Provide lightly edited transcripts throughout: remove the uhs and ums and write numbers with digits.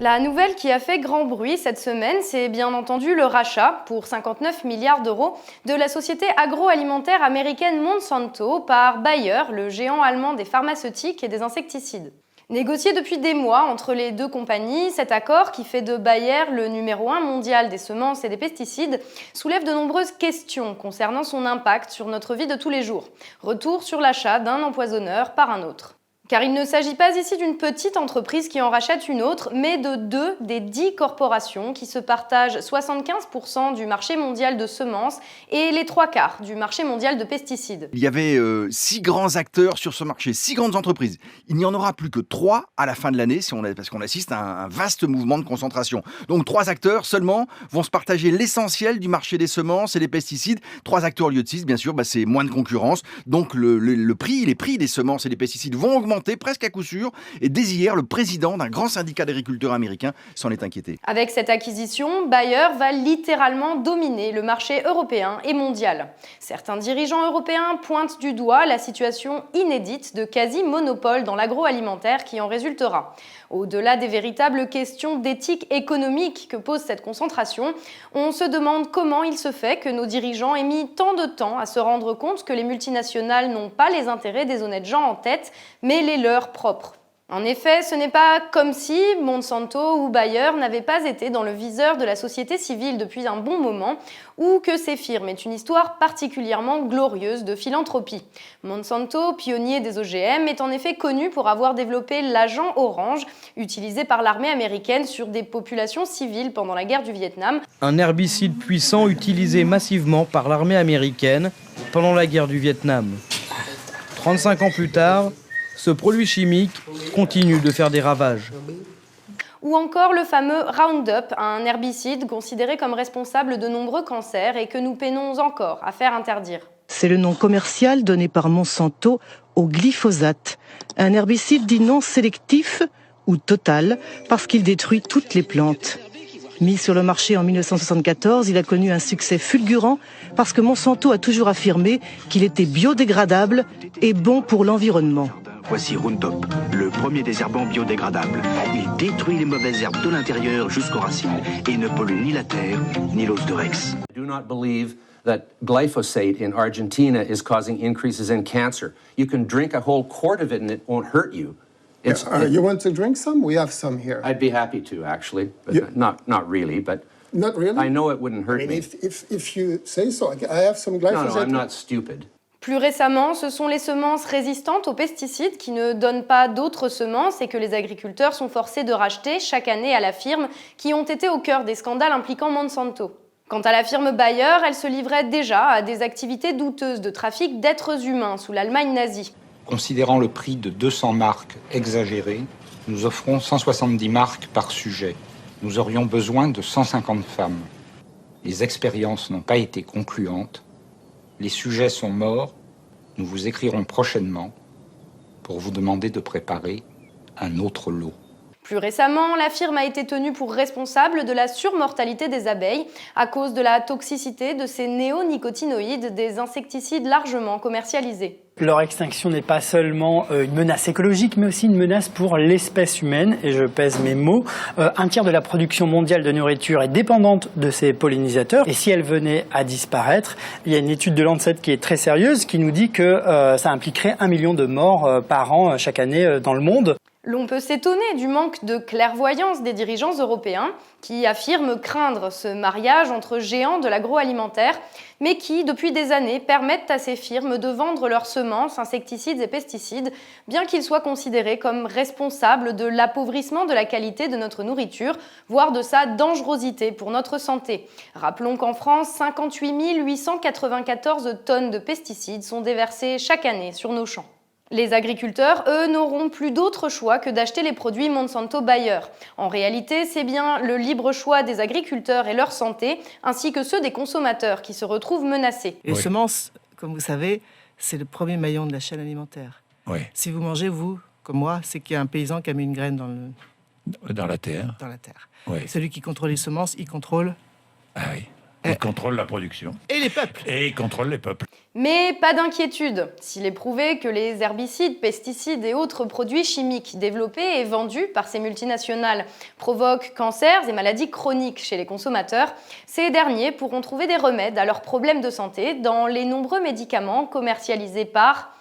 La nouvelle qui a fait grand bruit cette semaine, c'est bien entendu le rachat, pour 59 milliards d'euros, de la société agroalimentaire américaine Monsanto par Bayer, le géant allemand des pharmaceutiques et des insecticides. Négocié depuis des mois entre les deux compagnies, cet accord, qui fait de Bayer le numéro 1 mondial des semences et des pesticides, soulève de nombreuses questions concernant son impact sur notre vie de tous les jours. Retour sur l'achat d'un empoisonneur par un autre. Car il ne s'agit pas ici d'une petite entreprise qui en rachète une autre, mais de 2 des 10 corporations qui se partagent 75% du marché mondial de semences et les 3/4 du marché mondial de pesticides. Il y avait 6 grands acteurs sur ce marché, 6 grandes entreprises. Il n'y en aura plus que 3 à la fin de l'année parce qu'on assiste à un vaste mouvement de concentration. Donc 3 acteurs seulement vont se partager l'essentiel du marché des semences et des pesticides. 3 acteurs au lieu de 6, bien sûr, c'est moins de concurrence. Donc les prix des semences et des pesticides vont augmenter presque à coup sûr, et dès hier, le président d'un grand syndicat d'agriculteurs américains s'en est inquiété. Avec cette acquisition, Bayer va littéralement dominer le marché européen et mondial. Certains dirigeants européens pointent du doigt la situation inédite de quasi-monopole dans l'agroalimentaire qui en résultera. Au-delà des véritables questions d'éthique économique que pose cette concentration, on se demande comment il se fait que nos dirigeants aient mis tant de temps à se rendre compte que les multinationales n'ont pas les intérêts des honnêtes gens en tête, mais les leurs propres. En effet, ce n'est pas comme si Monsanto ou Bayer n'avaient pas été dans le viseur de la société civile depuis un bon moment, ou que ces firmes aient une histoire particulièrement glorieuse de philanthropie. Monsanto, pionnier des OGM, est en effet connu pour avoir développé l'agent orange, utilisé par l'armée américaine sur des populations civiles pendant la guerre du Vietnam. Un herbicide puissant utilisé massivement par l'armée américaine pendant la guerre du Vietnam. 35 ans plus tard, ce produit chimique continue de faire des ravages. Ou encore le fameux Roundup, un herbicide considéré comme responsable de nombreux cancers et que nous peinons encore à faire interdire. C'est le nom commercial donné par Monsanto au glyphosate, un herbicide dit non sélectif ou total parce qu'il détruit toutes les plantes. Mis sur le marché en 1974, il a connu un succès fulgurant parce que Monsanto a toujours affirmé qu'il était biodégradable et bon pour l'environnement. Voici Roundup, le premier désherbant biodégradable. Il détruit les mauvaises herbes de l'intérieur jusqu'aux racines et ne pollue ni la terre ni l'os de Rex. I do not believe that glyphosate in Argentina is causing increases in cancer. You can drink a whole quart of it and it won't hurt you. You want to drink some? We have some here. I'd be happy to, actually, but not really, but not really? I know it wouldn't hurt me. If you say so, I have some glyphosate. No, I'm not stupid. Plus récemment, ce sont les semences résistantes aux pesticides qui ne donnent pas d'autres semences et que les agriculteurs sont forcés de racheter chaque année à la firme qui ont été au cœur des scandales impliquant Monsanto. Quant à la firme Bayer, elle se livrait déjà à des activités douteuses de trafic d'êtres humains sous l'Allemagne nazie. Considérant le prix de 200 marques exagéré, nous offrons 170 marques par sujet. Nous aurions besoin de 150 femmes. Les expériences n'ont pas été concluantes. Les sujets sont morts. Nous vous écrirons prochainement pour vous demander de préparer un autre lot. Plus récemment, la firme a été tenue pour responsable de la surmortalité des abeilles à cause de la toxicité de ces néonicotinoïdes, des insecticides largement commercialisés. Leur extinction n'est pas seulement une menace écologique, mais aussi une menace pour l'espèce humaine, et je pèse mes mots. Un tiers de la production mondiale de nourriture est dépendante de ces pollinisateurs, et si elle venait à disparaître, il y a une étude de Lancet qui est très sérieuse, qui nous dit que ça impliquerait 1 million de morts par an chaque année dans le monde. L'on peut s'étonner du manque de clairvoyance des dirigeants européens qui affirment craindre ce mariage entre géants de l'agroalimentaire, mais qui, depuis des années, permettent à ces firmes de vendre leurs semences, insecticides et pesticides, bien qu'ils soient considérés comme responsables de l'appauvrissement de la qualité de notre nourriture, voire de sa dangerosité pour notre santé. Rappelons qu'en France, 58 894 tonnes de pesticides sont déversées chaque année sur nos champs. Les agriculteurs, eux, n'auront plus d'autre choix que d'acheter les produits Monsanto-Bayer. En réalité, c'est bien le libre choix des agriculteurs et leur santé, ainsi que ceux des consommateurs qui se retrouvent menacés. Les semences, comme vous savez, c'est le premier maillon de la chaîne alimentaire. Oui. Si vous mangez, vous, comme moi, c'est qu'il y a un paysan qui a mis une graine dans la terre. Dans la terre. Oui. Celui qui contrôle les semences, il contrôle Ah oui. Ils contrôlent la production. Et les peuples. Et ils contrôlent les peuples. Mais pas d'inquiétude, s'il est prouvé que les herbicides, pesticides et autres produits chimiques développés et vendus par ces multinationales provoquent cancers et maladies chroniques chez les consommateurs, ces derniers pourront trouver des remèdes à leurs problèmes de santé dans les nombreux médicaments commercialisés par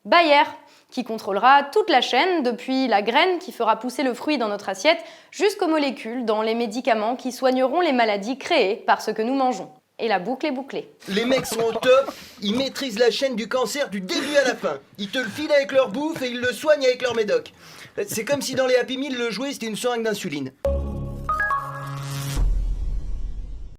Bayer, qui contrôlera toute la chaîne, depuis la graine qui fera pousser le fruit dans notre assiette, jusqu'aux molécules dans les médicaments qui soigneront les maladies créées par ce que nous mangeons. Et la boucle est bouclée. Les mecs sont au top, ils maîtrisent la chaîne du cancer du début à la fin. Ils te le filent avec leur bouffe et ils le soignent avec leur médoc. C'est comme si dans les Happy Meal, le jouet c'était une seringue d'insuline.